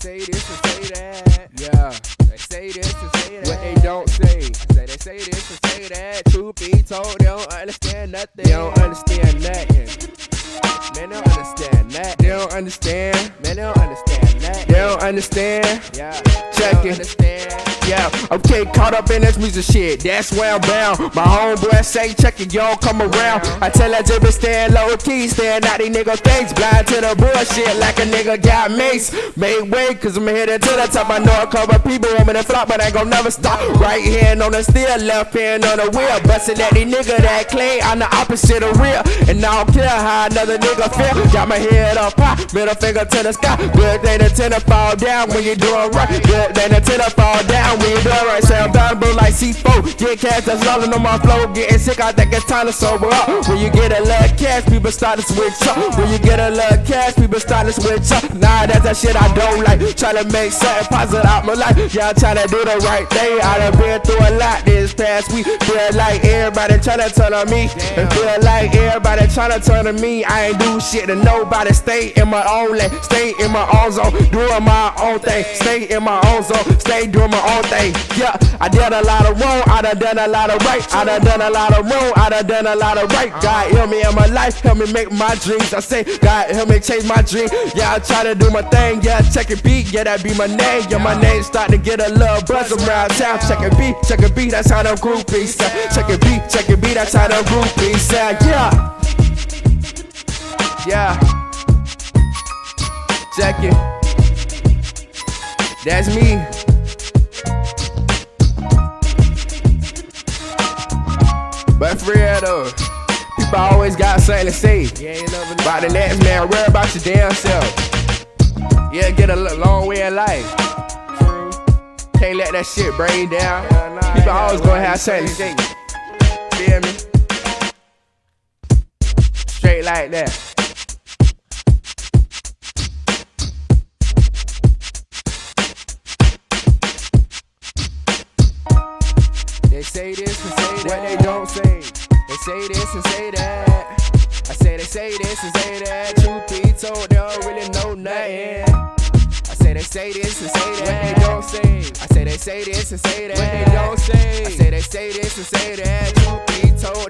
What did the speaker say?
say this and say that. Yeah, they say this and say that. What they don't say. They say this and say that. Truth be told, they don't understand nothing. They don't understand nothing. Man, they don't understand that. They don't understand. Man, they don't understand that. They don't understand. Yeah, check it. Yeah, okay, caught up in this music shit, that's where I'm bound. My homeboy say, check it, you don't come around. I tell that Jibby stand low key, stand out these nigga face. Blind to the bullshit like a nigga got mace. Made way, cause I'm headed to the top. I know a couple people want me to flop, but I ain't gon' never stop. Right hand on the steer, left hand on the wheel. Bustin' at these nigga that clay, I'm the opposite of real. And I don't care how another nigga feel. Got my head up high, middle finger to the sky. Good thing the tenor fall down when you doing right. Good thing the tenor fall down when you doing right. Say I'm valuable like C4. Get cash that's rolling on my flow. Getting sick, I think it's time to sober up. When you get a little cash, people start to switch up. When you get a little cash, people start to switch up. Nah, that's that shit I don't like. Tryna make something positive out my life. Y'all tryna do the right thing. I done been through a lot this past week. Feel like everybody tryna turn on me. And feel like everybody tryna turn on me. I ain't do shit to nobody. Stay in my own lane. Stay in my own zone. Doing my own thing. Stay in my own zone. Stay doing my own thing. Yeah, I did a lot of wrong. I done a lot of right. I done a lot of wrong. I done a lot of right. God help me in my life. Help me make my dreams. I say, God help me change my dream. Yeah, I try to do my thing. Yeah, Chucky'B. Yeah, that be my name. Yeah, my name starting to get a little buzz around town. Chucky'B, that's how them groupies sound. Chucky'B, that's how them groupies sound. Yeah. Yeah. Check it. That's me. But for real though, people always got something to say about the next man. Worry about your damn self. Yeah, get a long way in life. Can't let that shit bring you down. People always gonna have something to say. Feel me? Straight like that. They say this and say that. What they don't say. They say this and say that. I say they say this and say that. Truth be told, they don't really know nothing. I say they say this and say that. What they don't say. I say they say this and say that. What they don't say. I say they say this and say that. Truth be told,